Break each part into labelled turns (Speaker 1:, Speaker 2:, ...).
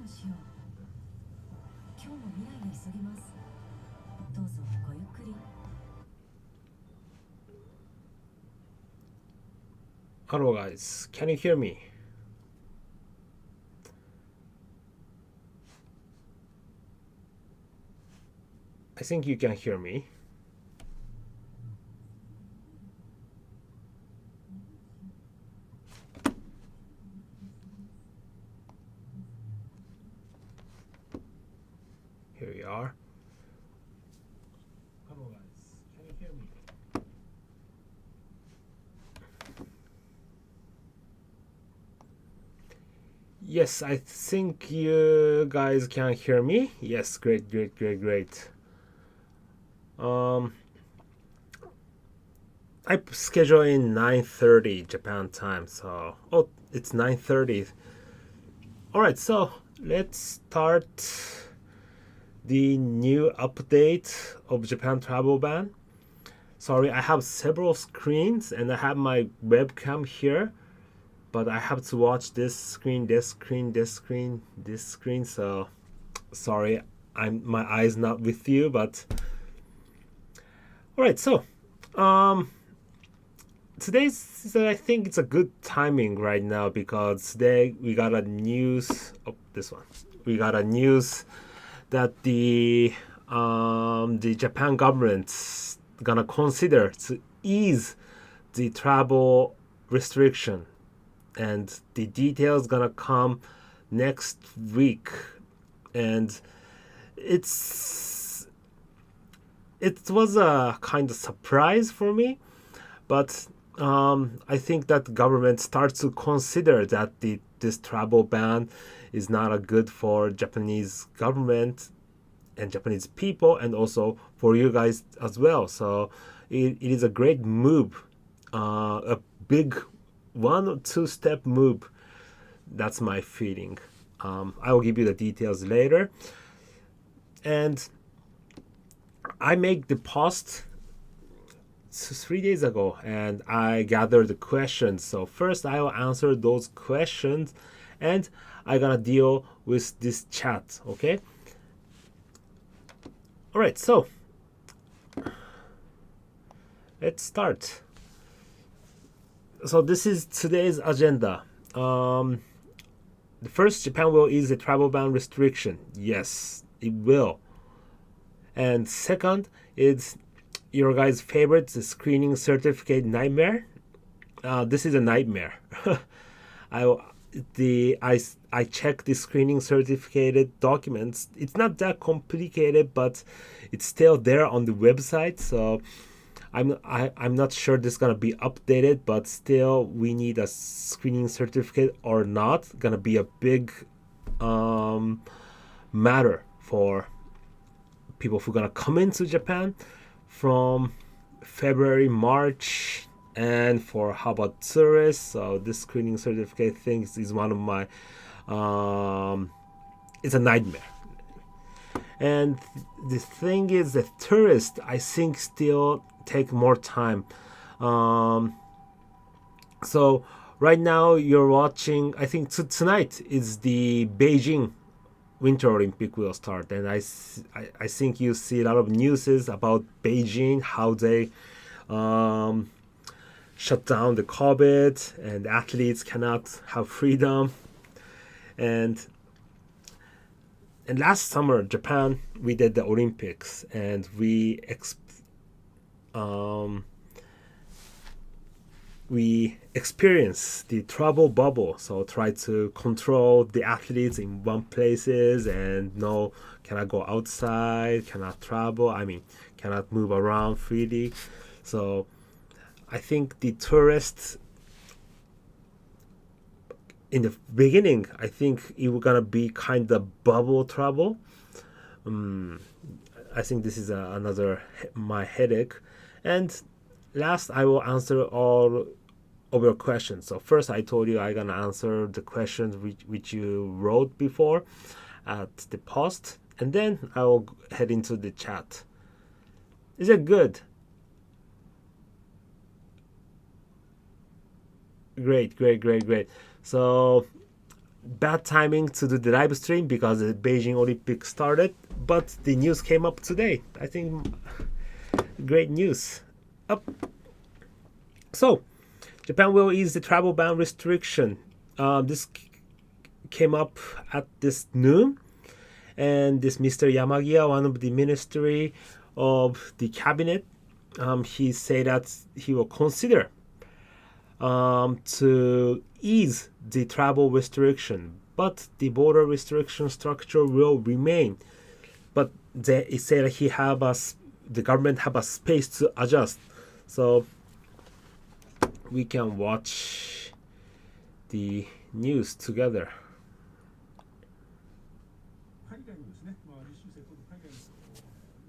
Speaker 1: しよう。今日も未来が急ぎます。どうぞごゆっくり。
Speaker 2: Hello guys, can you hear me? I think you can hear me. Here we are. Hello guys, can you hear me? Yes, I think you guys can hear me. Yes, great, great, great, great. Um, I schedule in 9:30 Japan time, so it's 9:30. All right, so let's start the new update of Japan travel ban. Sorry, I have several screens and I have my webcam here, but I have to watch this screen, this screen, this screen, this screen. So sorry, my eyes not with you, but all right. So today's I think it's a good timing right now because today we got a news. Oh, this one. We got a news that the Japan government's gonna consider to ease the travel restriction, and the details gonna come next week, and it's it was a kind of surprise for me, but I think that government starts to consider that this travel ban is not a good for Japanese government and Japanese people, and also for you guys as well. So it is a great move, a big 1 or 2 step move. That's my feeling. I will give you the details later. And I make the post 3 days ago and I gathered the questions. So first I will answer those questions and I gotta deal with this chat, okay? All right, so let's start. So this is today's agenda. The first, Japan will ease the travel ban restriction. Yes, it will. And second, it's your guys' favorite, the screening certificate nightmare. This is a nightmare. I I check the screening certificated documents. It's not that complicated, but it's still there on the website. So I'm not sure this is gonna be updated, but still we need a screening certificate or not. Gonna be a big matter for people who are gonna come into Japan from February, March, and for how about tourists? So this screening certificate thing is one of my it's a nightmare. And the thing is that tourists, I think, still take more time. So right now you're watching. I think tonight is the Beijing Winter Olympic will start, and I think you see a lot of newses about Beijing, how they shut down the COVID, and athletes cannot have freedom. And last summer, Japan, we did the Olympics, and we experienced the travel bubble. So try to control the athletes in one places and no cannot go outside, cannot travel. I mean, cannot move around freely. So I think the tourists in the beginning, I think it was gonna be kind of bubble travel. I think this is another my headache. And last, I will answer all of your questions. So first, I told you I'm gonna answer the questions which you wrote before at the post, and then I will head into the chat. Is it good? Great, great, great, great. So bad timing to do the live stream because the Beijing Olympics started, but the news came up today. I think great news. Up. So, Japan will ease the travel ban restriction. This came up at this noon, and this Mr. Yamagiya, one of the ministry of the cabinet, he said that he will consider to ease the travel restriction, but the border restriction structure will remain. But he said the government have a space to adjust, so we can watch the news together.
Speaker 3: 海外のですね、実習生と海外の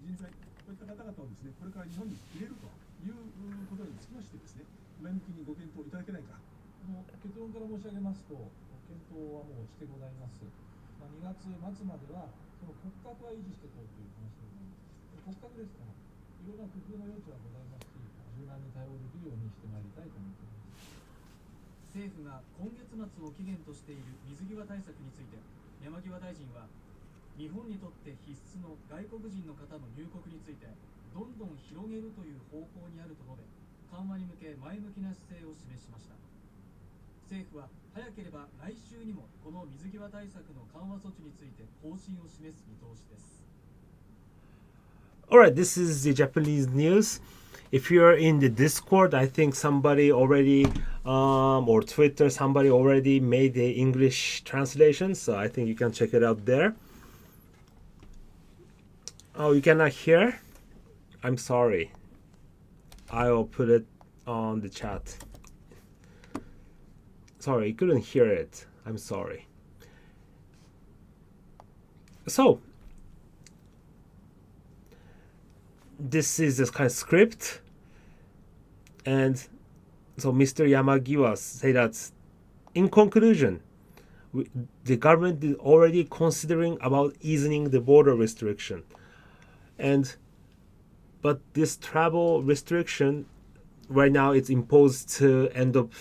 Speaker 3: 人材、こういった方々をですね、これから日本に入れるということにつきましてですね、前向きにご検討いただけないか。結論から申し上げますと、検討はもうしてございます。2月末まではその骨格は維持していこうという話でございます。骨格ですから、いろんな工夫の余地はございますし、柔軟に対応できるようにしてまいりたいと思っています。
Speaker 4: 政府が今月末を期限としている水際対策について、山際大臣は日本にとって必須の外国人の方の入国についてどんどん広げるという方向にあると述べ、緩和に向け前向きな姿勢を示しました。政府は早ければ来週にもこの水際対策の緩和措置について方針を示す見通しです。
Speaker 2: Alright, this is the Japanese news. If you're in the Discord, I think somebody already, or Twitter, somebody already made the English translation, so I think you can check it out there. Oh, you cannot hear? I'm sorry. I'll put it on the chat. Sorry, you couldn't hear it. I'm sorry. So, this is this kind of script, and so Mr. Yamagiwa said that in conclusion, the government is already considering about easing the border restriction, but this travel restriction right now it's imposed to end of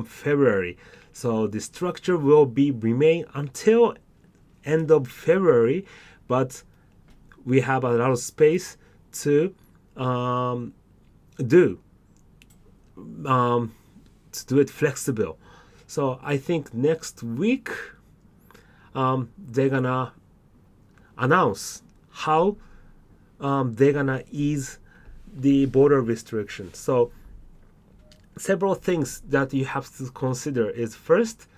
Speaker 2: February, so the structure will be remain until end of February, but we have a lot of space to do it flexible. So I think next week they're gonna announce how they're gonna ease the border restriction. So several things that you have to consider is first,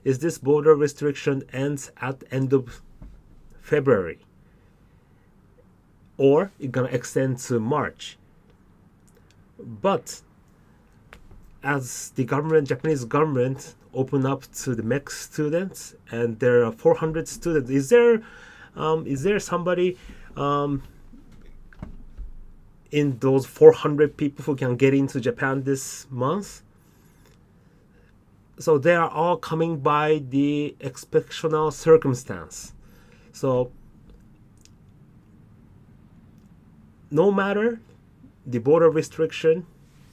Speaker 2: is this border restriction ends at end of February, or it's gonna extend to March. But as the Japanese government open up to the MEX students, and there are 400 students, is there somebody in those 400 people who can get into Japan this month? So they are all coming by the exceptional circumstance. So no matter the border restriction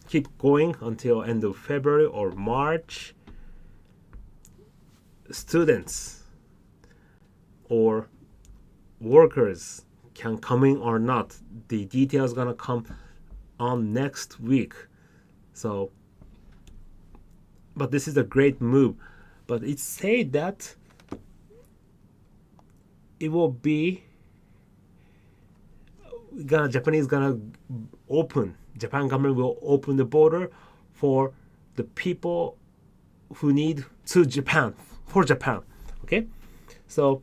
Speaker 2: keep going until end of February or March, students or workers can come in or not. The details gonna come on next week. So, but this is a great move. But it's said that it will be Japan government will open the border for the people who need to Japan, for Japan. Okay, so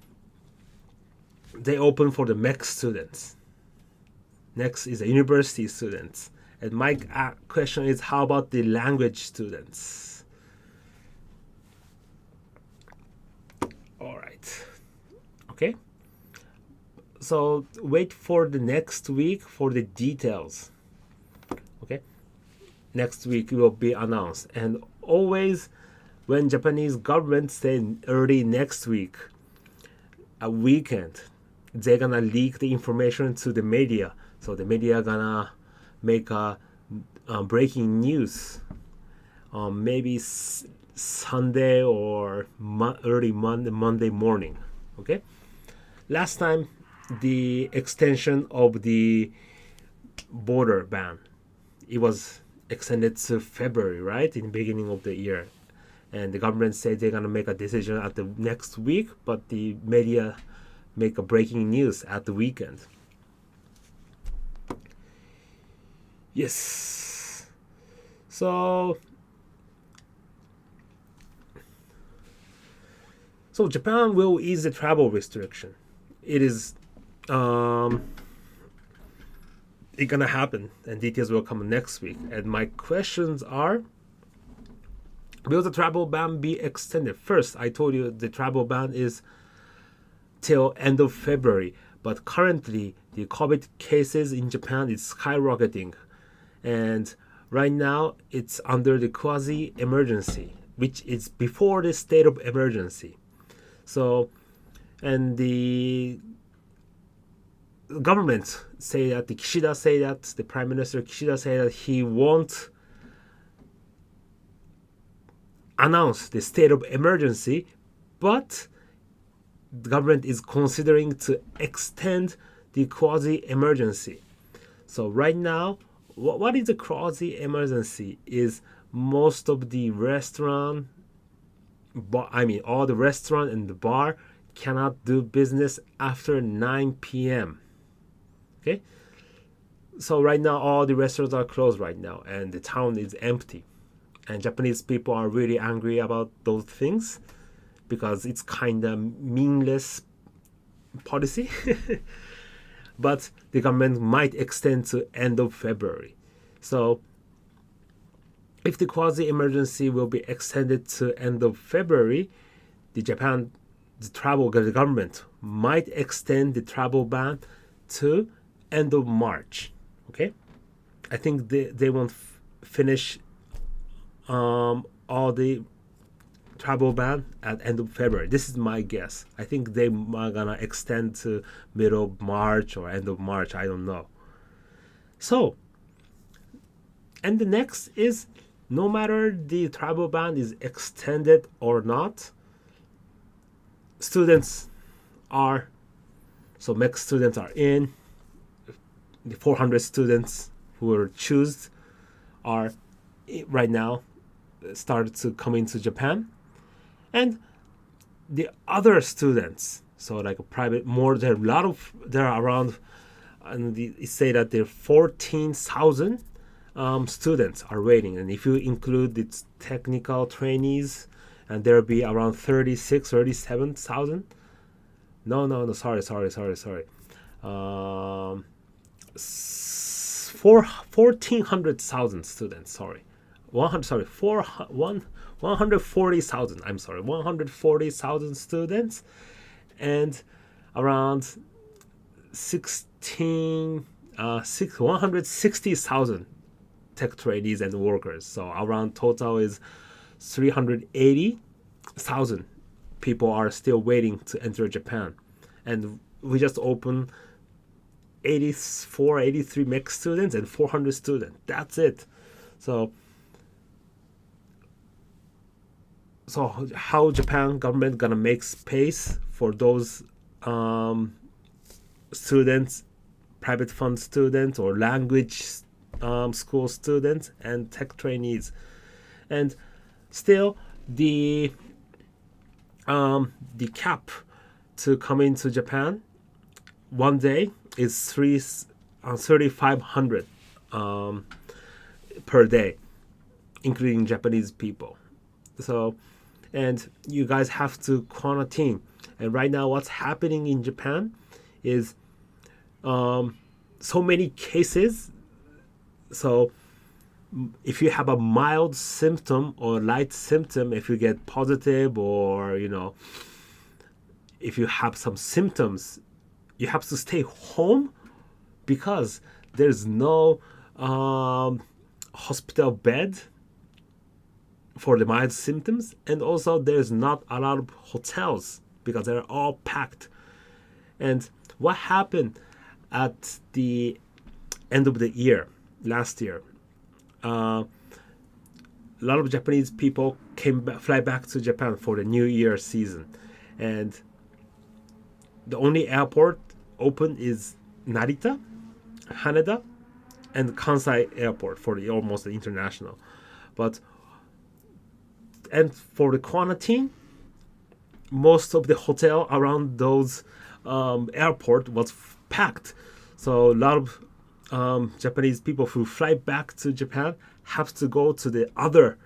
Speaker 2: they open for the MEX students. Next is the university students. And my question is, how about the language students? All right. Okay. So wait for the next week for the details. Okay. Next week will be announced. And always when Japanese government say early next week, a weekend, they're gonna leak the information to the media. So the media gonna make a breaking news maybe Sunday or early Monday morning. Okay. Last time, the extension of the border ban, it was extended to February, right, in the beginning of the year, and the government said they're gonna make a decision at the next week, but the media make a breaking news at the weekend. Yes. So Japan will ease the travel restriction. It is it gonna happen, and details will come next week. And my questions are: will the travel ban be extended? First, I told you the travel ban is till end of February, but currently the COVID cases in Japan is skyrocketing, and right now it's under the quasi emergency, which is before the state of emergency. So, and the government say that the Prime Minister Kishida say that he won't announce the state of emergency, but the government is considering to extend the quasi emergency. So right now, what is a quasi emergency? Is most of the restaurant, all the restaurant and the bar cannot do business after 9 p.m. Okay, so right now all the restaurants are closed right now, and the town is empty, and Japanese people are really angry about those things because it's kind of meaningless policy. But the government might extend to end of February. So if the quasi emergency will be extended to end of February, the government might extend the travel ban to end of March. Okay, I think they won't finish all the travel ban at end of February. This is my guess. I think they are gonna extend to middle of March or end of March. I don't know. So, and the next is, no matter the travel ban is extended or not, students are, so MEC students are in. The 400 students who were chosen are right now started to come into Japan, and the other students, so like a private, there are around, and they say that there are 14,000 students are waiting, and if you include the technical trainees, and there'll be around 37,000. No, sorry. 1,400,000 students. Sorry, 140,000. I'm sorry, 140,000 students, and around 160,000 tech trainees and workers. So around total is 380,000 people are still waiting to enter Japan, and we just opened 83 MEC students and 400 students. That's it. So how Japan government gonna make space for those students, private fund students or language school students and tech trainees? And still the cap to come into Japan one day is 3,500 per day, including Japanese people. So, and you guys have to quarantine. And right now, what's happening in Japan is so many cases. So if you have a mild symptom or light symptom, if you get positive, or if you have some symptoms, you have to stay home because there's no hospital bed for the mild symptoms, and also there's not a lot of hotels because they're all packed. And what happened at the end of the year last year, a a lot of Japanese people fly back to Japan for the New Year season, and the only airport open is Narita, Haneda, and Kansai Airport for the almost international. And for the quarantine, most of the hotel around those airport was packed. So a lot of Japanese people who fly back to Japan have to go to the other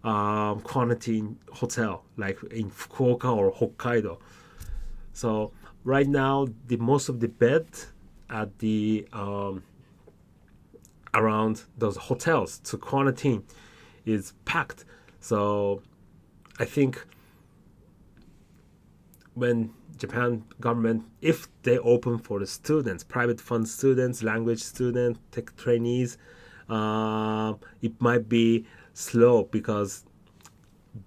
Speaker 2: quarantine hotel, like in Fukuoka or Hokkaido. So right now, the most of the bed at the around those hotels to quarantine is packed. So I think when Japan government, if they open for the students, private fund students, language students, tech trainees, it might be slow because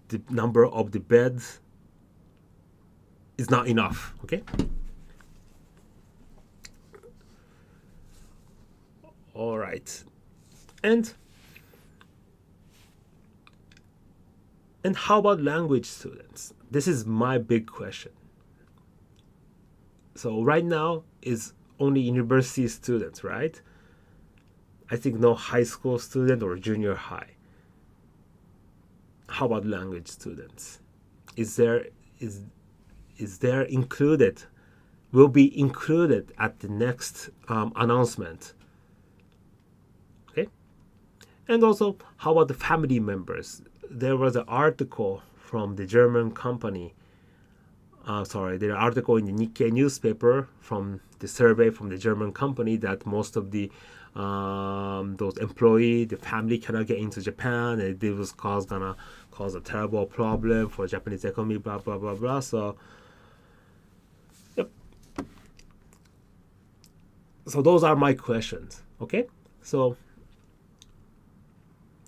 Speaker 2: the number of the beds is not enough. Okay. All right, and how about language students? This is my big question. So right now is only university students, right? I think no high school student or junior high. How about language students? Is there included? Will be included at the next announcement. Okay, and also how about the family members? There was an article from the German company. The article in the Nikkei newspaper from the survey from the German company that most of the those employee, the family cannot get into Japan, and this was gonna cause a terrible problem for Japanese economy. Blah blah blah blah. So, yep. So those are my questions. Okay, so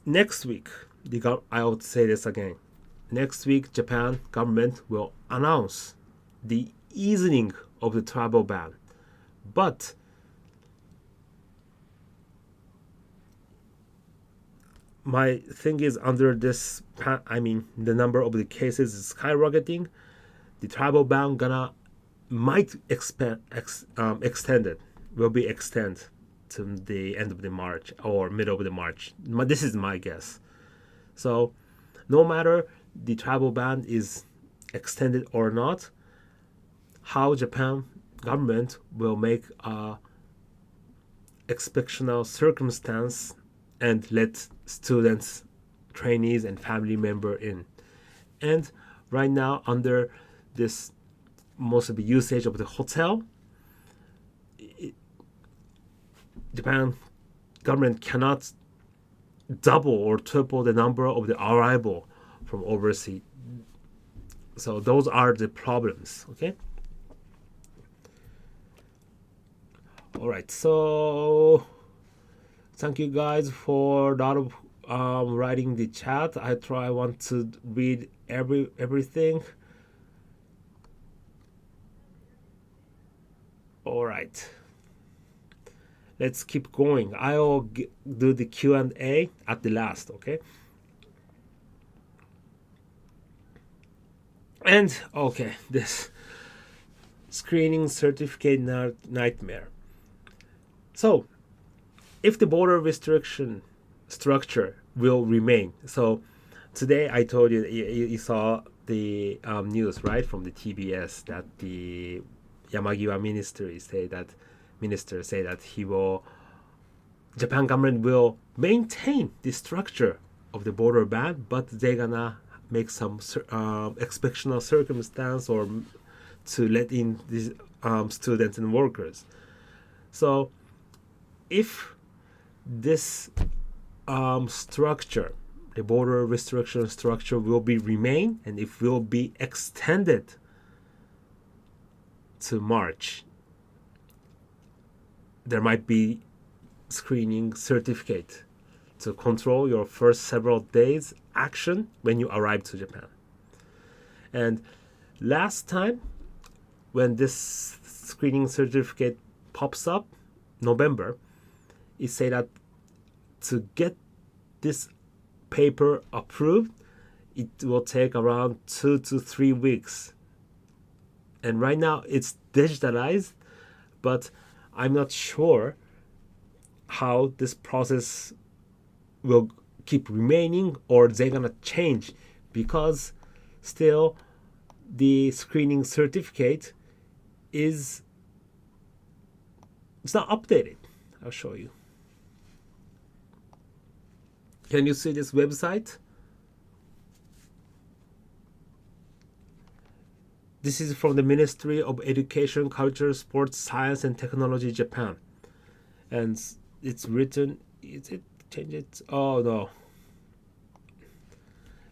Speaker 2: next week, I would say this again. Next week, Japan government will announce the easing of the travel ban. But my thing is, under this, the number of the cases is skyrocketing. The travel ban might extended, will be extended to the end of the March or middle of the March. This is my guess. So no matter the travel ban is extended or not, how Japan government will make a exceptional circumstance and let students, trainees, and family member in. And right now, under this most of the usage of the hotel, Japan government cannot double or triple the number of the arrival from overseas. So those are the problems. Okay. All right. So thank you guys for a lot of writing the chat. I want to read everything. All right. Let's keep going. I'll do the Q&A at the last, okay? And, okay, this screening certificate nightmare. So, if the border restriction structure will remain. So, today I told you, you saw the news, right, from the TBS that the Yamagiwa minister say that Japan government will maintain the structure of the border ban, but they're gonna make some exceptional circumstance or to let in these students and workers. So if this structure, the border restriction structure will be remain, and it will be extended to March, there might be screening certificate to control your first several days action when you arrive to Japan. And last time when this screening certificate pops up, November, it said that to get this paper approved, it will take around 2 to 3 weeks. And right now it's digitalized, but I'm not sure how this process will keep remaining or they're gonna change, because still the screening certificate it's not updated. I'll show you. Can you see this website? This is from the Ministry of Education, Culture, Sports, Science and Technology, Japan. And it's written, is it changed? Oh no.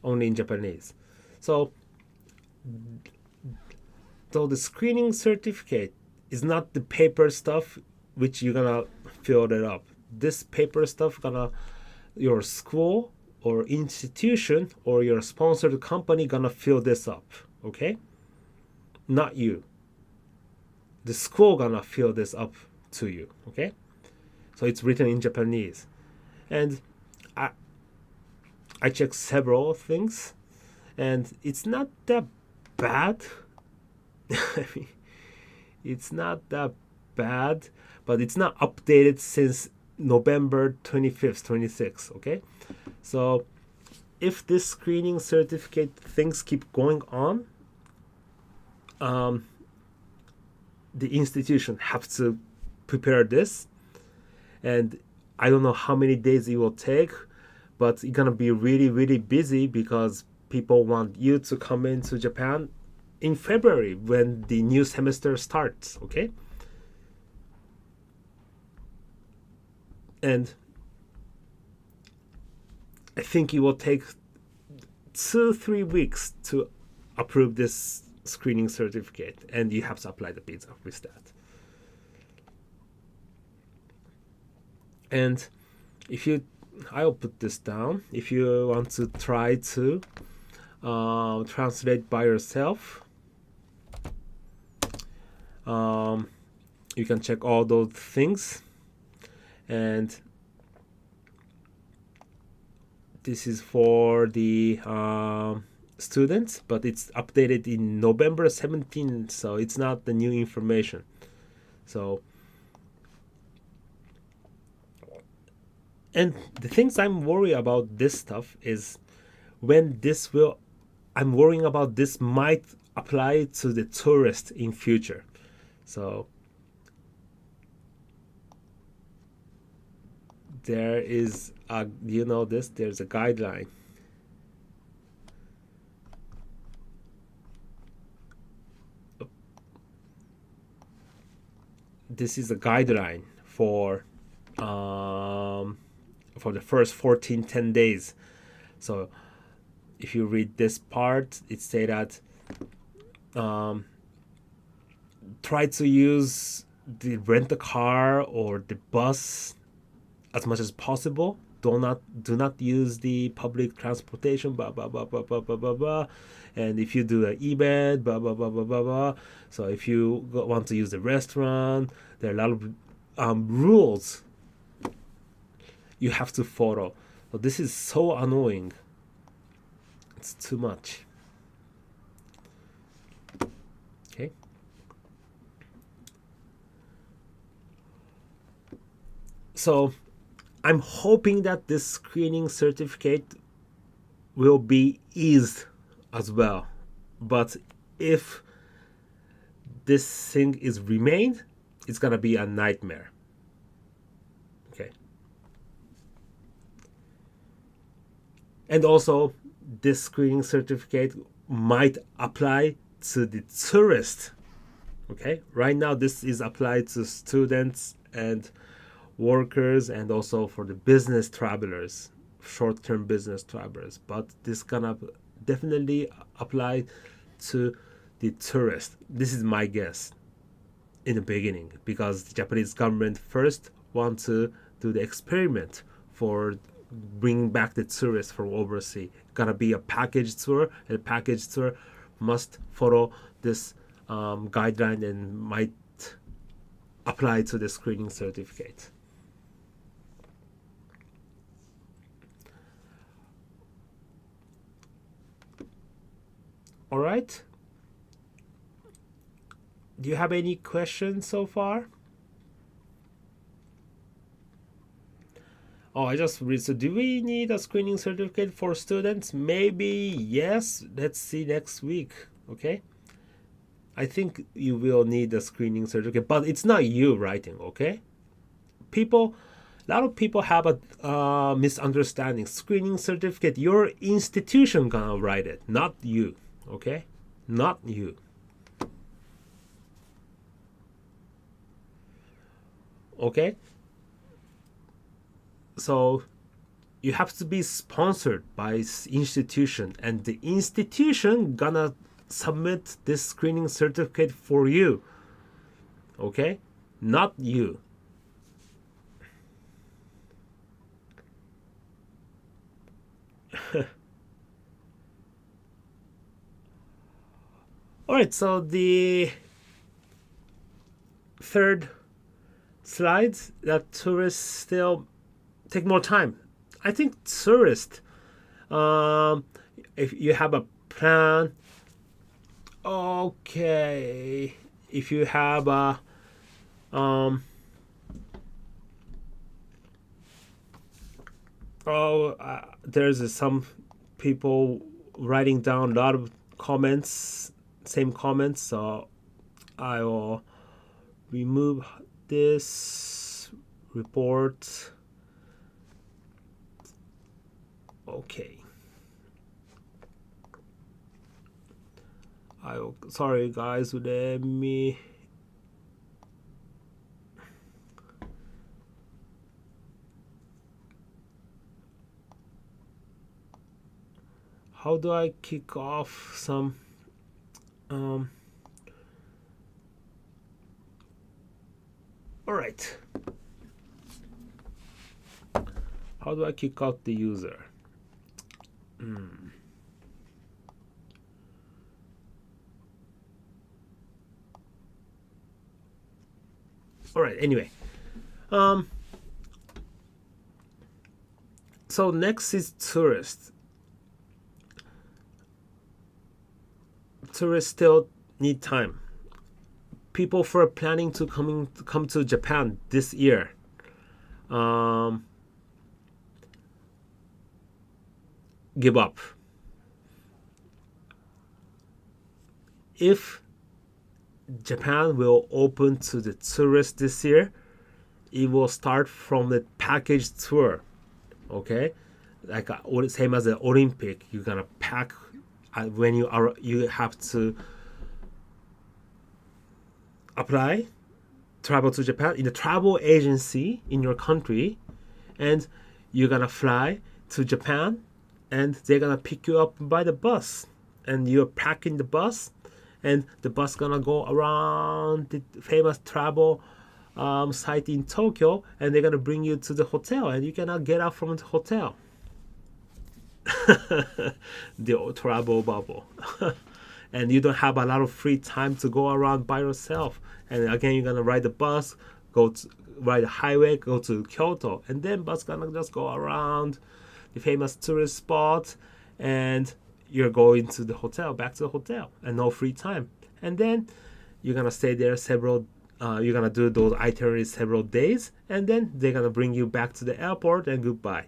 Speaker 2: Only in Japanese. So the screening certificate is not the paper stuff which you're gonna fill it up. This paper stuff your school or institution or your sponsored company gonna fill this up, okay? Not you. The school gonna fill this up to you, okay? So it's written in Japanese. And I checked several things and it's not that bad. I mean, it's not that bad, but it's not updated since November 25th, 26th, okay? So if this screening certificate things keep going on, the institution have to prepare this, and I don't know how many days it will take, but it's gonna be really, really busy because people want you to come into Japan in February when the new semester starts, okay? And I think it will take 2-3 weeks to approve this screening certificate, and you have to apply the visa with that. And I'll put this down. If you want to try to translate by yourself, you can check all those things. And this is for the students, but it's updated in November 17th, so it's not the new information. So, and the things I'm worried about this stuff is I'm worrying about this might apply to the tourist in future. So there is there's a guideline. This is a guideline for the first 10 days. So if you read this part, it say that try to use the rent-a-car or the bus as much as possible. Do not use the public transportation, blah blah blah blah blah blah blah blah. And if you do an event, blah blah blah blah blah blah. So if you want to use the restaurant, there are a lot of rules you have to follow. So this is so annoying. It's too much. Okay. So I'm hoping that this screening certificate will be eased as well. But if this thing is remained, it's gonna be a nightmare. Okay. And also, this screening certificate might apply to the tourist. Okay. Right now, this is applied to students and workers, and also for the business travelers, short-term business travelers, but this gonna definitely apply to the tourist. This is my guess in the beginning, because the Japanese government first want to do the experiment for bringing back the tourists from overseas. Gonna be a package tour, and a package tour must follow this guideline and might apply to the screening certificate. All right. Do you have any questions so far? Oh, I just read. So, do we need a screening certificate for students? Maybe yes. Let's see next week. Okay. I think you will need a screening certificate, but it's not you writing. Okay. A lot of people have a misunderstanding. Screening certificate, your institution gonna write it, not you. Okay, not you. Okay. So you have to be sponsored by institution, and the institution gonna submit this screening certificate for you. Okay, not you. All right, so the third slide, that tourists still take more time. I think tourists, if you have a plan, okay, if you have a there's some people writing down a lot of comments, same comments, so I will remove this report. Okay. Sorry guys, let me how do I kick off some all right, how do I kick out the user? All right, anyway, so next is tourists. Tourists still need time. People for planning to come to Japan this year, give up. If Japan will open to the tourists this year, it will start from the package tour. Okay, like same as the Olympic, you're gonna pack when you have to apply travel to Japan in the travel agency in your country, and you're gonna fly to Japan, and they're gonna pick you up by the bus, and you're packing the bus, and the bus gonna go around the famous travel site in Tokyo, and they're gonna bring you to the hotel, and you cannot get out from the hotel. The travel bubble. And you don't have a lot of free time to go around by yourself, and again you're gonna ride the bus, ride the highway, go to Kyoto, and then bus gonna just go around the famous tourist spot, and you're going to the hotel, back to the hotel, and no free time. And then you're gonna stay there you're gonna do those itineraries several days, and then they're gonna bring you back to the airport, and goodbye.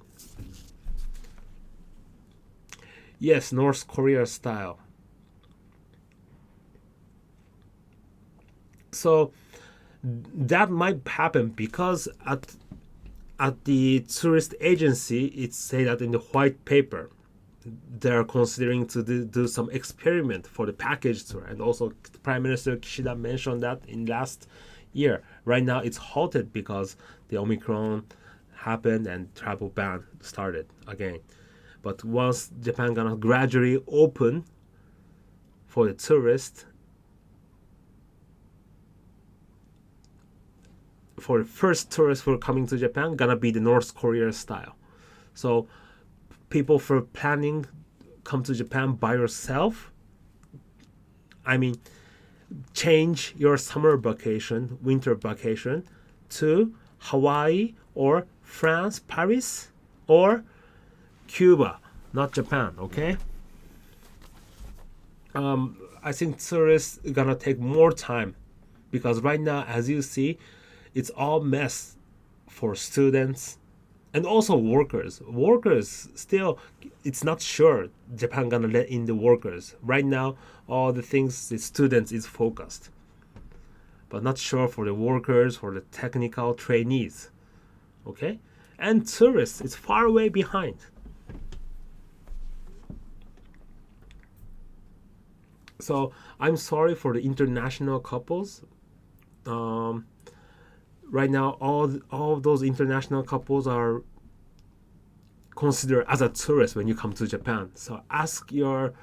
Speaker 2: Yes, North Korea style. So that might happen because at the tourist agency, it's say that in the white paper they're considering to do some experiment for the package tour, and also Prime Minister Kishida mentioned that in last year. Right now it's halted because the Omicron happened and travel ban started again. But once Japan gonna gradually open for the tourists, for the first tourists who are coming to Japan, gonna be the North Korea style. So people for planning come to Japan by yourself, I mean, change your summer vacation, winter vacation to Hawaii or France, Paris, or Cuba, not Japan, okay? I think tourists gonna take more time, because right now, as you see, it's all mess for students and also workers. Workers still, it's not sure Japan gonna let in the workers. Right now, all the things the students is focused, but not sure for the workers, for the technical trainees. Okay, and tourists, it's far away behind. So I'm sorry for the international couples. Right now, all of those international couples are considered as a tourist when you come to Japan. So ask your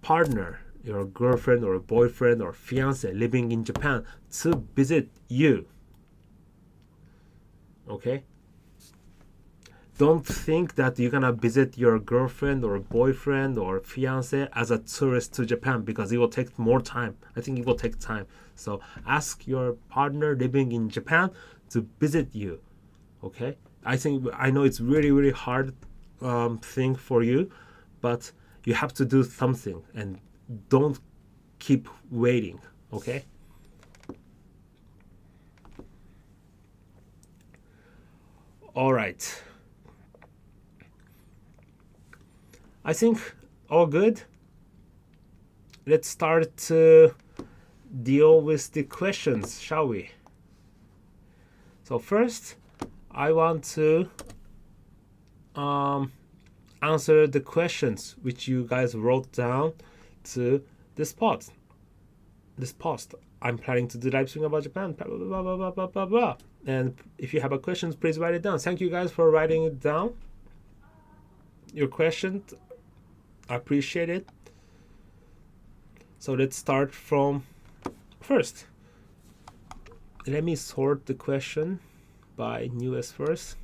Speaker 2: partner, your girlfriend or boyfriend or fiance living in Japan to visit you. Okay? Don't think that you're gonna visit your girlfriend or boyfriend or fiance as a tourist to Japan, because it will take more time. I think it will take time. So ask your partner living in Japan to visit you. Okay? I know it's really, really hard thing for you, but you have to do something and don't keep waiting. Okay? All right. I think all good. Let's start to deal with the questions, shall we? So first, I want to answer the questions which you guys wrote down to this post. I'm planning to do live stream about Japan. Blah, blah, blah, blah, blah, blah, blah, blah. And if you have a question, please write it down. Thank you guys for writing it down. Your questions, I appreciate it. So let's start from first. Let me sort the question by newest first.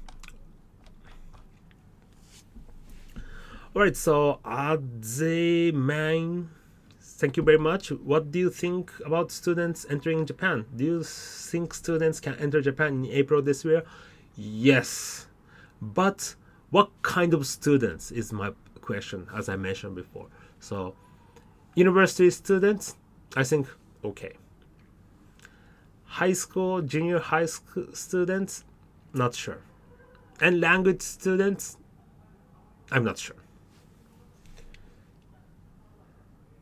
Speaker 2: Alright, so Azeman, thank you very much. What do you think about students entering Japan? Do you think students can enter Japan in April this year? Yes. But what kind of students is my question, as I mentioned before. So university students, I think okay. High school, junior high school students, not sure. And language students, I'm not sure.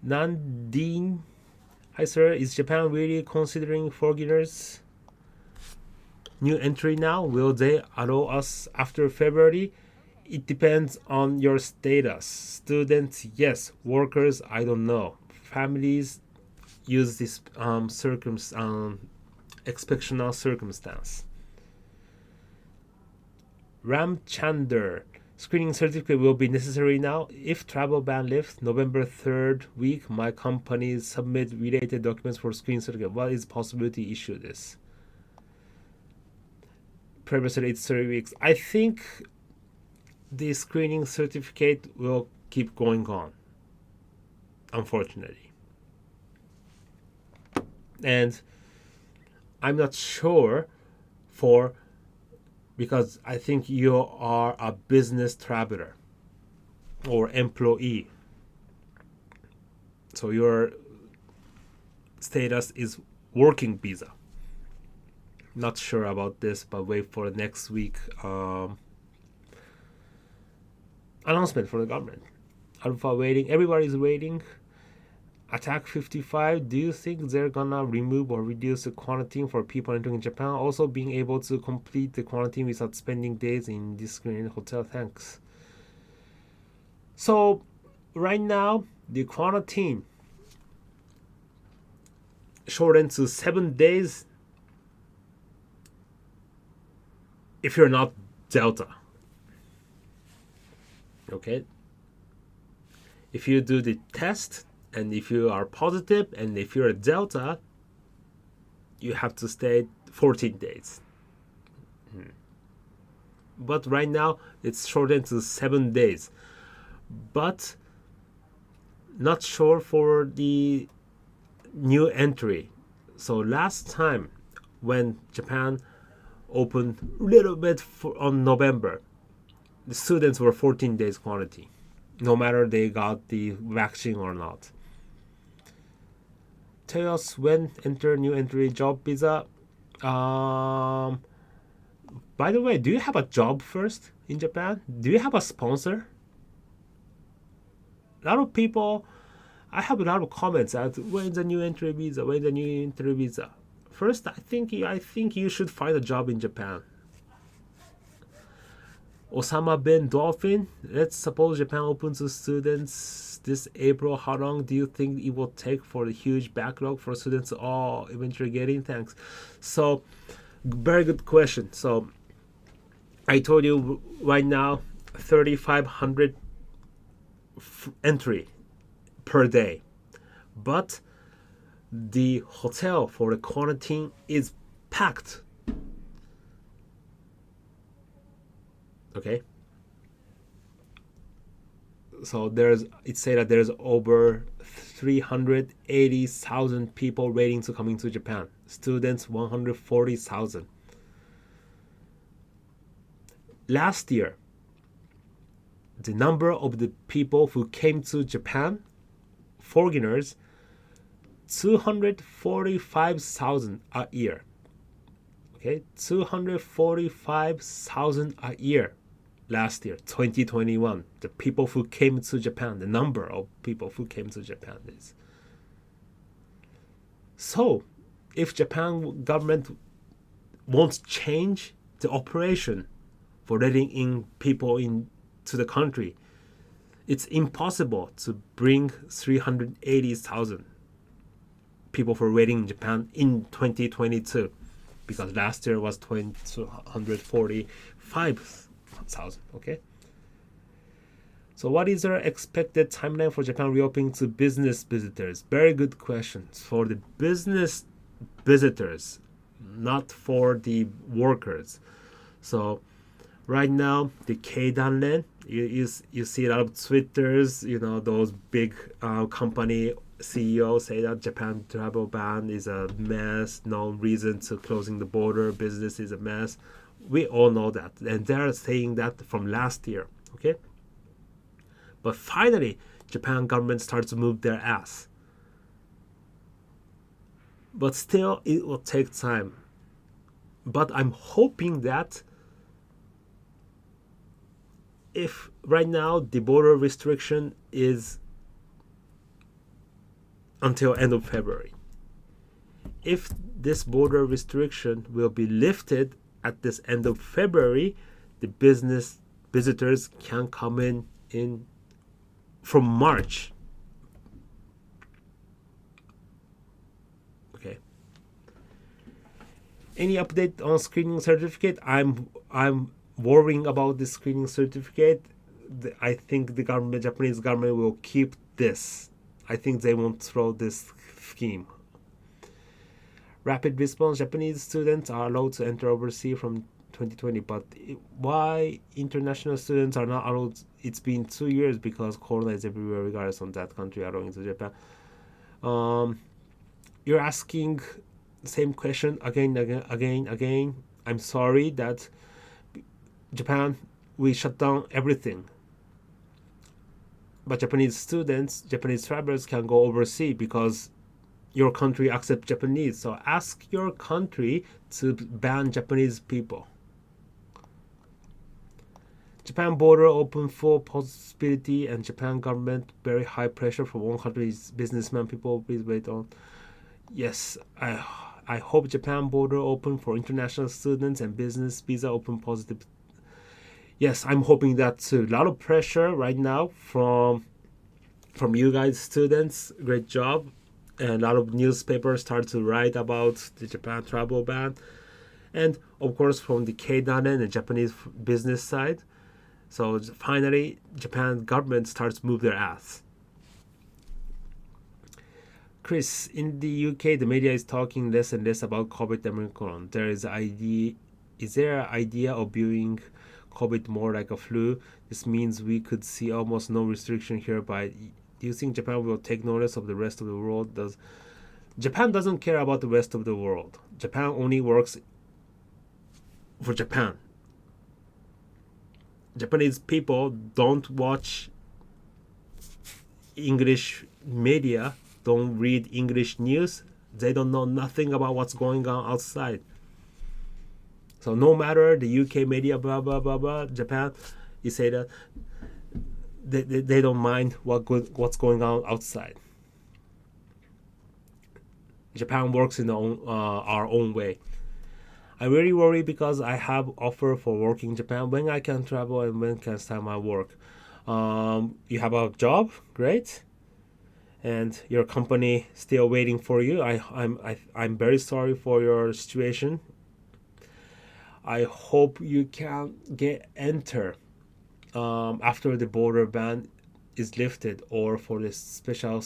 Speaker 2: Nandine, hi sir, is Japan really considering foreigners new entry now? Will they allow us after February? It depends on your status. Students, yes. Workers, I don't know. Families use this exceptional circumstance. Ramchander, screening certificate will be necessary now. If travel ban lifts November 3rd week, my company submit related documents for screening certificate. What is possibility to issue this? Previously it's 3 weeks. I think the screening certificate will keep going on, unfortunately. And I'm not sure because I think you are a business traveler or employee. So your status is working visa. Not sure about this, but wait for next week announcement from the government. Alpha waiting. Everybody's waiting. Attack 55. Do you think they're gonna remove or reduce the quarantine for people entering Japan? Also being able to complete the quarantine without spending days in discriminated hotel. Thanks. So right now the quarantine shortened to 7 days if you're not Delta. Okay, if you do the test and if you are positive and if you're a Delta, you have to stay 14 days. But right now it's shortened to 7 days. But not sure for the new entry. So last time when Japan opened a little bit on November, the students were 14 days quarantine. no matter they got the vaccine or not. Tell us when enter new entry job visa. By the way, do you have a job first in Japan? Do you have a sponsor? A lot of people, I have a lot of comments at when the new entry visa, when the new entry visa. First, I think you should find a job in Japan. Osama bin Dolphin. Let's suppose Japan opens to students this April. How long do you think it will take for the huge backlog for students all eventually getting? Thanks. So, very good question. So, I told you right now, 3,500 entry per day, but the hotel for the quarantine is packed. Okay, so it said that there's over 380,000 people waiting to come into Japan. Students 140,000. Last year, the number of the people who came to Japan, foreigners, 245,000 a year. Okay, 245,000 a year. Last year, 2021, the people who came to Japan, the number of people who came to Japan is. So, if Japan government won't change the operation for letting in people into the country, it's impossible to bring 380,000 people for waiting in Japan in 2022, because last year was 245,000. Okay, so what is our expected timeline for Japan reopening to business visitors? Very good questions. For the business visitors, not for the workers. So right now, the Keidanren, you see a lot of Twitters, those big company CEOs say that Japan travel ban is a mess, no reason to closing the border, business is a mess. We all know that, and they're saying that from last year, okay? But finally, Japan government starts to move their ass. But still, it will take time. But I'm hoping that if right now the border restriction is until end of February, if this border restriction will be lifted at this end of February, the business visitors can come in from March. Okay. Any update on screening certificate? I'm worrying about the screening certificate. I think the Japanese government will keep this. I think they won't throw this scheme. Rapid response, Japanese students are allowed to enter overseas from 2020, but why international students are not allowed? It's been 2 years because corona is everywhere regardless of that country allowing to Japan. You're asking the same question again. I'm sorry that Japan, we shut down everything. But Japanese travelers can go overseas because your country accepts Japanese. So ask your country to ban Japanese people. Japan border open for possibility, and Japan government very high pressure for one country's businessmen. People please wait on. Yes, I hope Japan border open for international students and business visa open positive. Yes, I'm hoping that too. A lot of pressure right now from you guys, students. Great job. And a lot of newspapers start to write about the Japan travel ban. And of course from the Keidanren and Japanese business side. So finally, Japan government starts to move their ass. Chris, in the UK, the media is talking less and less about COVID and Omicron. Is there an idea of viewing COVID more like a flu? This means we could see almost no restriction here, but do you think Japan will take notice of the rest of the world? Japan doesn't care about the rest of the world. Japan only works for Japan. Japanese people don't watch English media, don't read English news, they don't know nothing about what's going on outside. So no matter the UK media, blah blah blah blah, Japan, you say that they don't mind what's going on outside. Japan works in our own way. I really worry because I have offer for work in Japan. When I can travel and when can start my work. You have a job, great, and your company still waiting for you. I'm very sorry for your situation. I hope you can enter after the border ban is lifted or for this special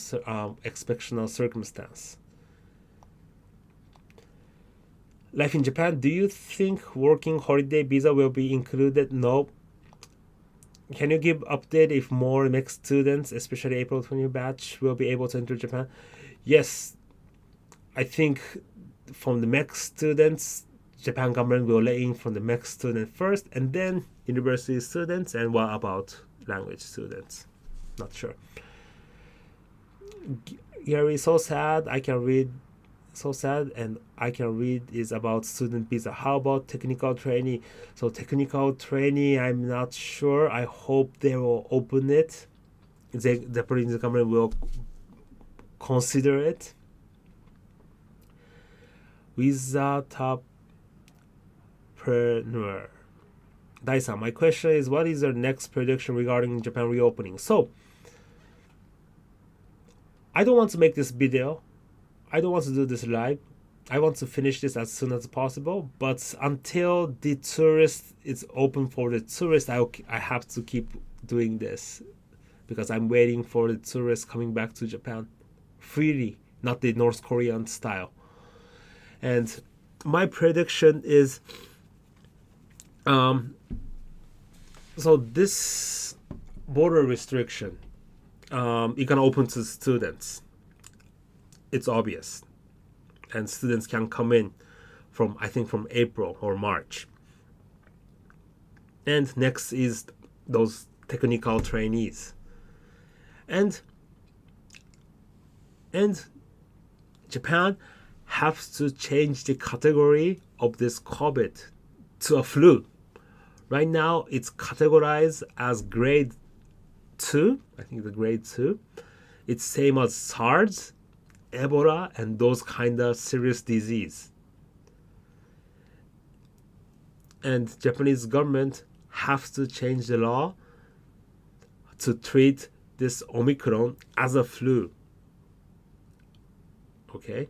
Speaker 2: exceptional circumstance. Life in Japan, do you think working holiday visa will be included? No. Can you give update if more next students, especially April 20 batch, will be able to enter Japan? Yes. I think from the next students, Japan government will let in from the next student first, and then university students, and what about language students? Not sure. Gary, so sad. I can read. So sad, and I can read is about student visa. How about technical training? So technical training, I'm not sure. I hope they will open it. The Japanese government will consider it. Visa Toppreneur. Dai-san, my question is, what is your next prediction regarding Japan reopening? So, I don't want to make this video. I don't want to do this live. I want to finish this as soon as possible. But until the tourist is open for the tourist, I have to keep doing this because I'm waiting for the tourists coming back to Japan freely, not the North Korean style. And my prediction is, so this border restriction, it can open to students. It's obvious, and students can come in from, I think, from April or March. And next is those technical trainees, and Japan has to change the category of this COVID to a flu. Right now, it's categorized as grade 2. I think the grade 2. It's same as SARS, Ebola, and those kind of serious disease. And Japanese government has to change the law to treat this Omicron as a flu. Okay?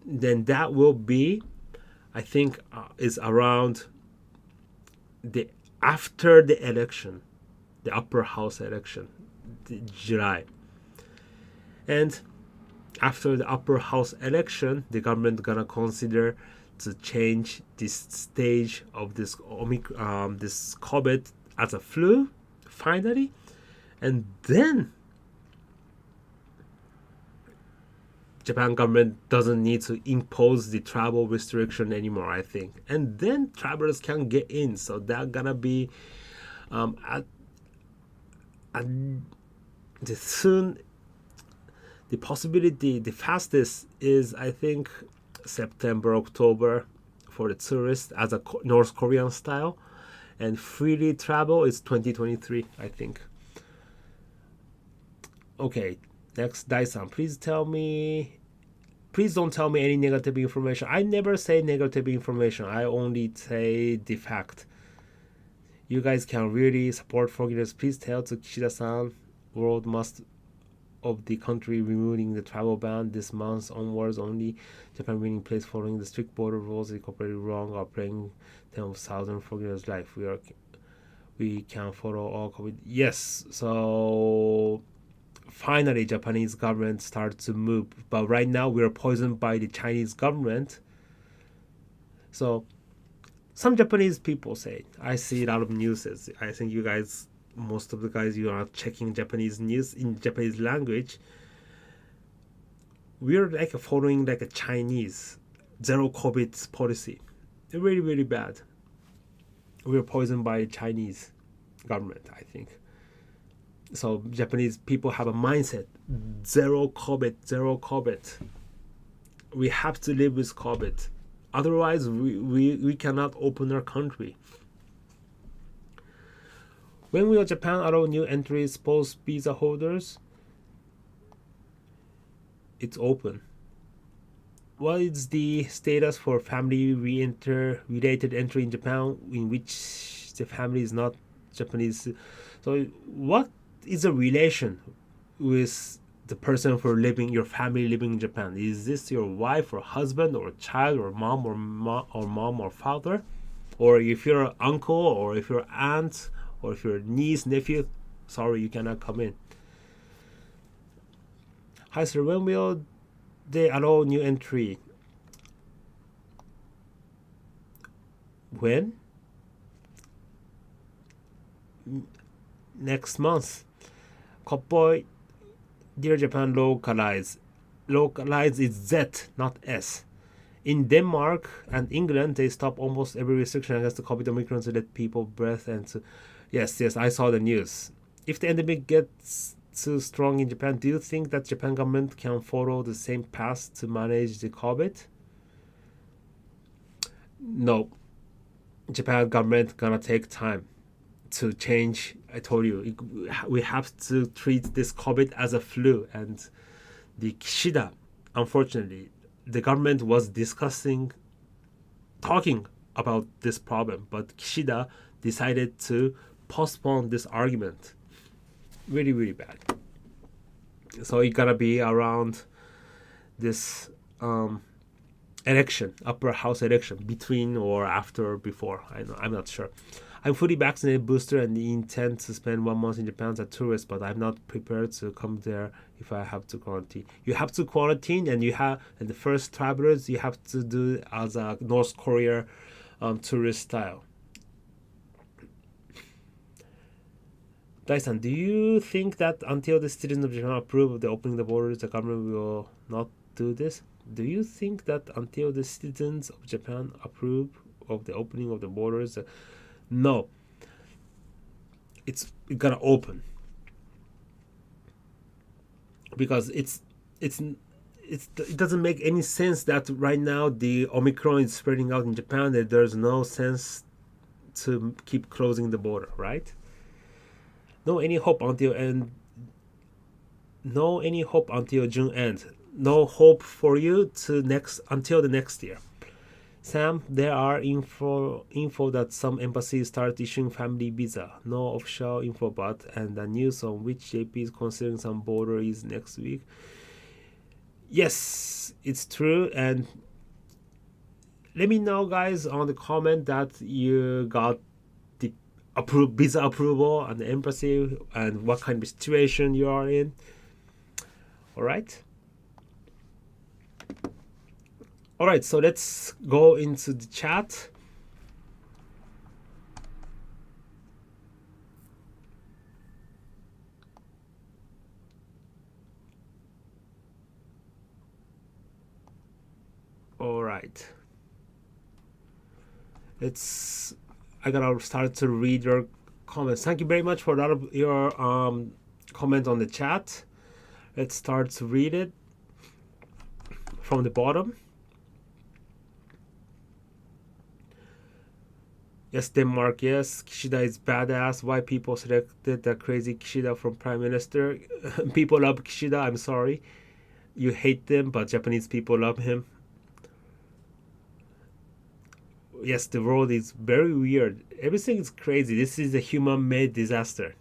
Speaker 2: Then that will be, I think, is around after the election, the upper house election. July. And after the upper house election, the government gonna consider to change this stage of this this COVID as a flu finally, and then Japan government doesn't need to impose the travel restriction anymore, I think, and then travelers can get in. So that gonna be the possibility, the fastest is, I think, September, October for the tourists as a North Korean style, and freely travel is 2023, I think. Okay, next, Dai-san, please don't tell me any negative information. I never say negative information. I only say the fact. You guys can really support forgiveness. Please tell to Kishida-san, world must of the country removing the travel ban this month onwards only. Japan winning place following the strict border rules incorporated wrong or playing 10,000 forgiveness life. We can follow all COVID. Yes, so finally Japanese government started to move, but right now we are poisoned by the Chinese government. So some Japanese people say, I see a lot of news. I think you guys, most of the guys, you are checking Japanese news in Japanese language. We're like following like a Chinese zero COVID policy. Really, really bad. We're poisoned by Chinese. government, I think. So Japanese people have a mindset: zero COVID, zero COVID. We have to live with COVID. Otherwise, we cannot open our country. When will Japan allow new entries post visa holders? It's open. What is the status for family related entry in Japan in which the family is not Japanese? So what is a relation with the person for living, your family living in Japan? Is this your wife or husband or child or mom or father? Or if you're an uncle or if you're aunt or if you're niece, nephew, sorry, you cannot come in. Hi sir, when will they allow new entry? When? Next month. Kopoi, Dear Japan, localize. Localize is Z, not S. In Denmark and England, they stop almost every restriction against the COVID Omicron to let people breathe and to... Yes, I saw the news. If the endemic gets too strong in Japan, do you think that Japan government can follow the same path to manage the COVID? No. Japan government gonna take time to change. I told you, we have to treat this COVID as a flu. And the Kishida, unfortunately, the government was talking about this problem, but Kishida decided to postpone this argument. Really, really bad. So it's gonna be around this election, upper house election, between or after or before. I'm not sure. I'm fully vaccinated booster and intend to spend 1 month in Japan as a tourist, but I'm not prepared to come there if I have to quarantine. You have to quarantine, and the first travelers you have to do as a North Korea tourist style. Daisan, do you think that until the citizens of Japan approve of the opening the borders, the government will not do this? Do you think that until the citizens of Japan approve of the opening of the borders? No. It's gonna open. Because it doesn't make any sense that right now the Omicron is spreading out in Japan, that there's no sense to keep closing the border, right? No any hope until June end. No hope for you until the next year. Sam, there are info that some embassies start issuing family visa. No official info, and the news on which JP is considering some border is next week. Yes, it's true. And let me know, guys, on the comment that you got the visa approval and the embassy and what kind of situation you are in. All right. All right, so let's go into the chat. All right. I gotta start to read your comments. Thank you very much for a lot of your comment on the chat. Let's start to read it from the bottom. Yes, Denmark, yes. Kishida is badass. Why people selected the crazy Kishida from Prime Minister? People love Kishida, I'm sorry. You hate them, but Japanese people love him. Yes, the world is very weird. Everything is crazy. This is a human-made disaster.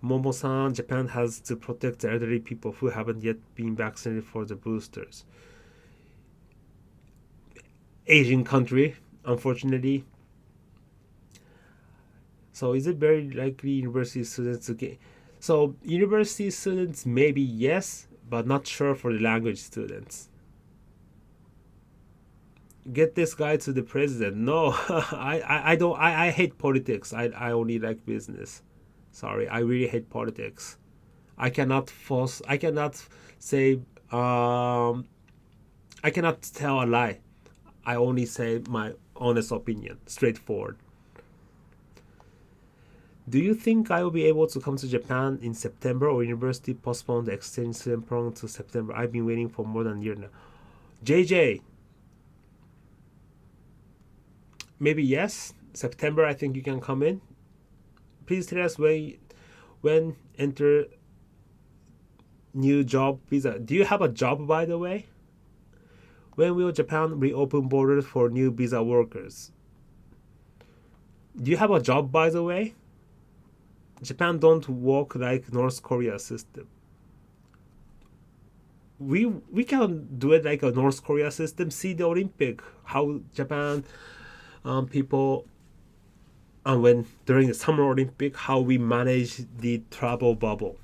Speaker 2: Momo-san, Japan has to protect the elderly people who haven't yet been vaccinated for the boosters. Asian country, unfortunately. So is it very likely university students to get... So university students, maybe yes, but not sure for the language students. Get this guy to the president. No, I hate politics. I only like business. Sorry, I really hate politics. I cannot say, I cannot tell a lie. I only say my honest opinion, straightforward. Do you think I will be able to come to Japan in September, or university postponed the exchange student program to September? I've been waiting for more than a year now. JJ, maybe yes. September, I think you can come in. Please tell us when enter new job visa. Do you have a job, by the way? When will Japan reopen borders for new visa workers? Do you have a job, by the way? Japan don't work like North Korea system. We can do it like a North Korea system. See the Olympic, how Japan people when during the Summer Olympic, how we manage the travel bubble,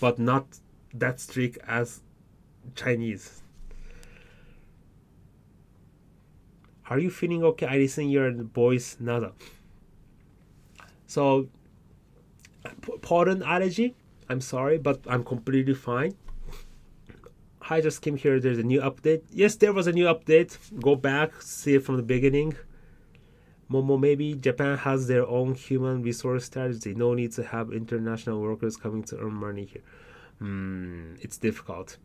Speaker 2: but not that strict as Chinese. Are you feeling okay? I listen your voice, nada. So, pollen allergy. I'm sorry, but I'm completely fine. I just came here. There's a new update. Yes, there was a new update. Go back, see it from the beginning. Momo, maybe Japan has their own human resource strategy. No need to have international workers coming to earn money here. It's difficult.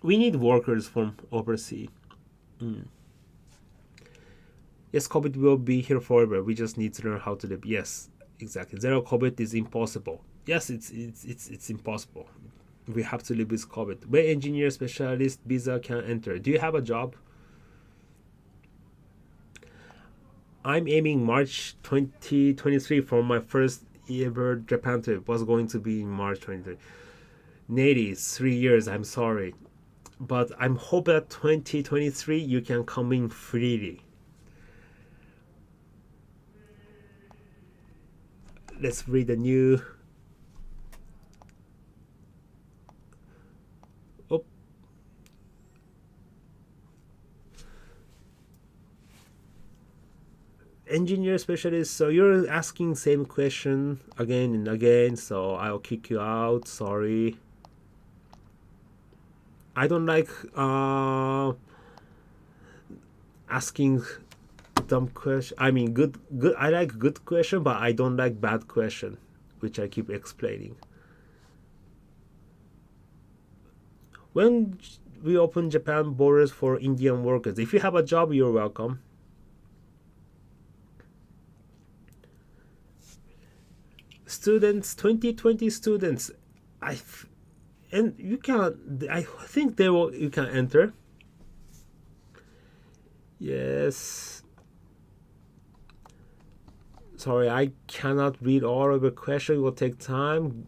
Speaker 2: We need workers from overseas. Yes, COVID will be here forever. We just need to learn how to live. Yes, exactly. Zero COVID is impossible. Yes, it's impossible. We have to live with COVID. Where engineer specialist visa can enter. Do you have a job? I'm aiming March 2023 for my first ever Japan trip. Was going to be in March 23. Nady, 3 years. I'm sorry, but I'm hope that 2023 you can come in freely. Let's read the new. Engineer specialist, so you're asking same question again and again, so I'll kick you out. Sorry. I don't like asking dumb question. I mean good I like good question, but I don't like bad question, which I keep explaining. When we open Japan borders for Indian workers, if you have a job, you're welcome. Students, 2020 students, and you can. I think they will. You can enter. Yes. Sorry, I cannot read all of the questions. It will take time.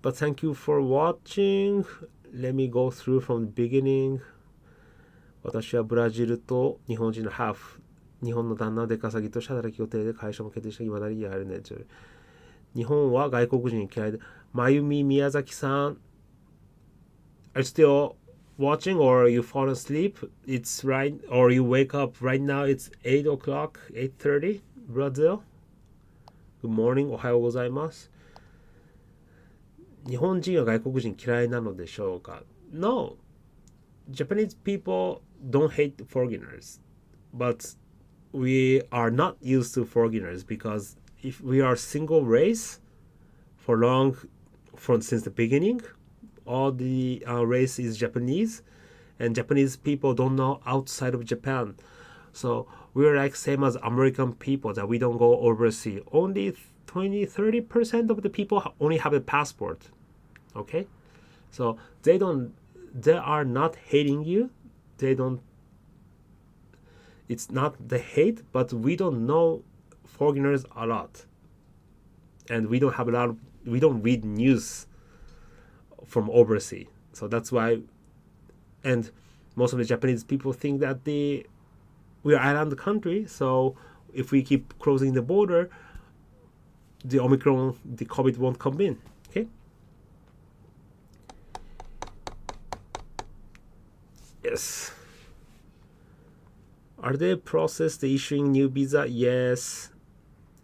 Speaker 2: But thank you for watching. Let me go through from the beginning. 私はブラジルと日本人のハーフ。日本の旦那出稼ぎとして働き予定で会社も決定したいまだにやるね。日本は外国人嫌いで。まゆみ宮崎さん Are you still watching or you fall asleep? It's right, or you wake up right now. It's 8 o'clock, 8:30 Brazil. Good morning. おはようございます。日本人は外国人嫌いなのでしょうか？ No. Japanese people don't hate foreigners. But we are not used to foreigners because if we are single race for since the beginning, all the race is Japanese, and Japanese people don't know outside of Japan. So we're like same as American people that we don't go overseas. Only 20-30% of the people only have a passport. Okay, so they are not hating you. It's not the hate, but we don't know foreigners a lot, and we don't read news from overseas. So that's why, and most of the Japanese people think that we are around the country. So if we keep closing the border, the Omicron, the COVID won't come in. Okay. Yes. Are they processed the issuing new visa? Yes.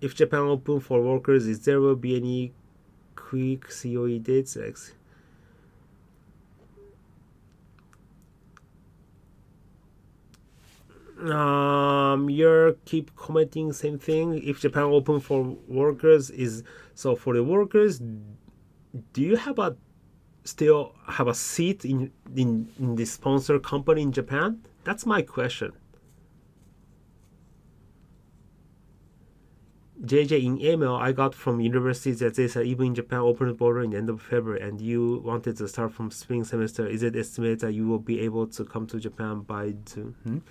Speaker 2: If Japan open for workers, is there will be any quick COE dates? you're keep commenting same thing. If Japan open for workers is so for the workers, do you have a still have a seat in the sponsor company in Japan? That's my question. JJ, in email I got from universities that they said even in Japan open the border in the end of February and you wanted to start from spring semester, is it estimated that you will be able to come to Japan by June?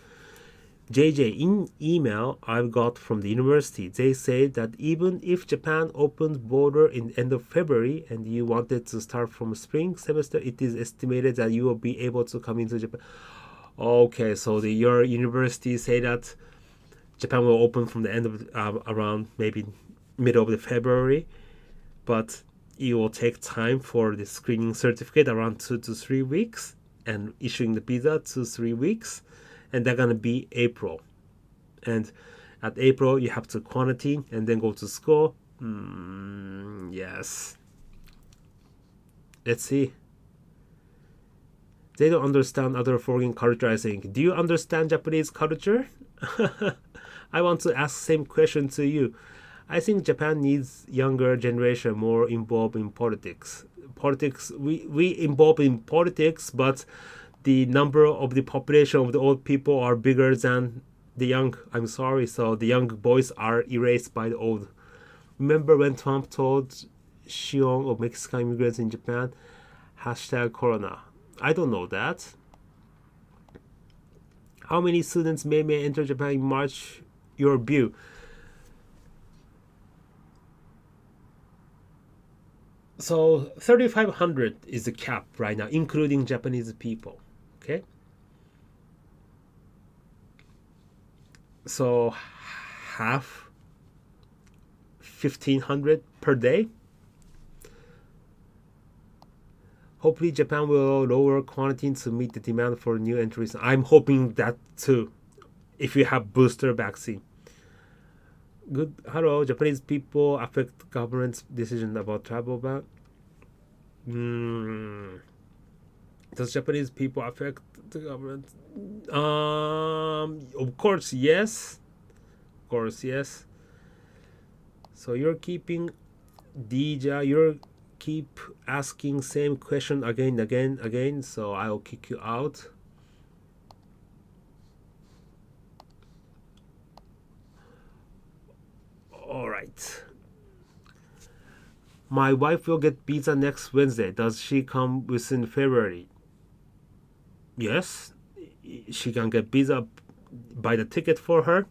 Speaker 2: JJ, in email I got from the university, they say that even if Japan opened border in the end of February and you wanted to start from spring semester, it is estimated that you will be able to come into Japan. Okay, so your university say that Japan will open from the end of around maybe middle of the February, but it will take time for the screening certificate around 2 to 3 weeks and issuing the visa 2 to 3 weeks, and they're gonna be April. And at April you have to quarantine and then go to school. Yes. Let's see. They don't understand other foreign culture, I think. Do you understand Japanese culture? I want to ask same question to you. I think Japan needs younger generation more involved in politics. We involved in politics, but the number of the population of the old people are bigger than the young. I'm sorry, so the young boys are erased by the old. Remember when Trump told Shion of Mexican immigrants in Japan, #Corona. I don't know that. How many students may enter Japan in March? Your view. So 3,500 is the cap right now, including Japanese people. Okay. So half 1,500 per day. Hopefully Japan will lower quarantine to meet the demand for new entries. I'm hoping that too, if you have booster vaccine. Good. Hello, Japanese people affect government's decision about travel ban. Does Japanese people affect the government? Of course, yes. Of course, yes. So you're keeping Dija, you're keep asking same question again, so I'll kick you out. All right. My wife will get visa next Wednesday. Does she come within February? Yes, she can get visa. Buy the ticket for her.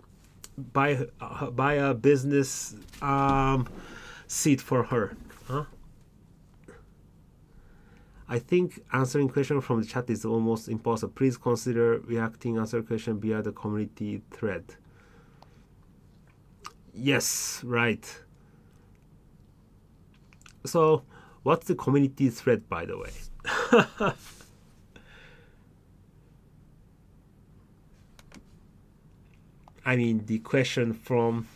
Speaker 2: Buy a business seat for her. Huh? I think answering question from the chat is almost impossible. Please consider reacting answer question via the community thread. Yes, right. So, what's the community thread, by the way? I mean, the question from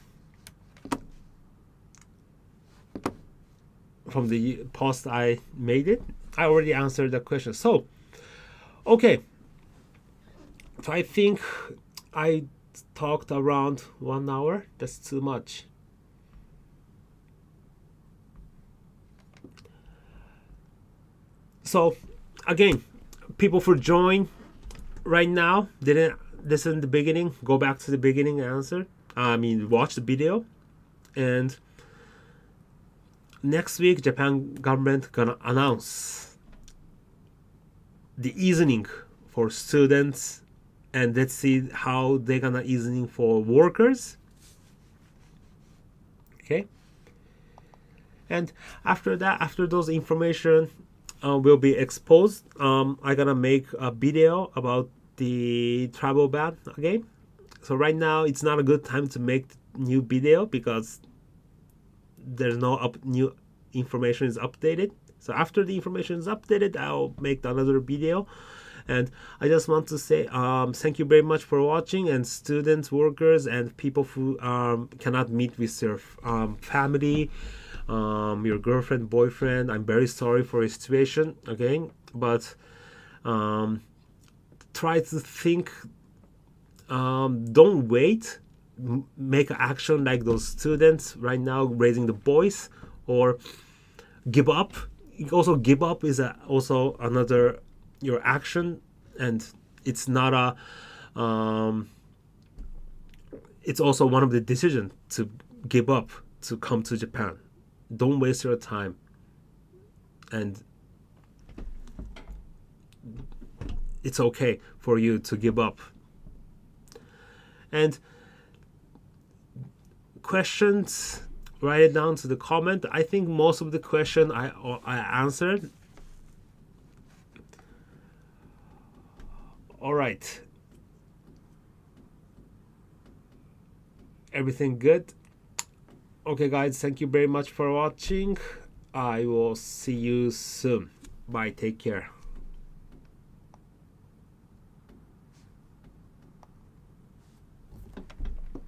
Speaker 2: the post I made it. I already answered the question. So, okay. So I think I talked around 1 hour. That's too much. So again, people for join right now didn't listen to the beginning, go back to the beginning and answer. Watch the video. And next week, Japan government gonna announce the easing for students, and let's see how they're gonna easing for workers. Okay. And after that, after those information will be exposed, I'm gonna make a video about the travel ban again. So right now it's not a good time to make new video because there's no new information is updated. So after the information is updated, I'll make another video. And I just want to say thank you very much for watching, and students, workers, and people who cannot meet with their family, your girlfriend, boyfriend. I'm very sorry for your situation again, but try to think don't wait. Make action like those students right now raising the voice, or give up. Also, give up is also another your action, and it's not a. It's also one of the decisions to give up to come to Japan. Don't waste your time. And it's okay for you to give up. And questions, write it down to the comment. I think most of the question I answered. All right. Everything good? Okay, guys, thank you very much for watching. I will see you soon. Bye, take care.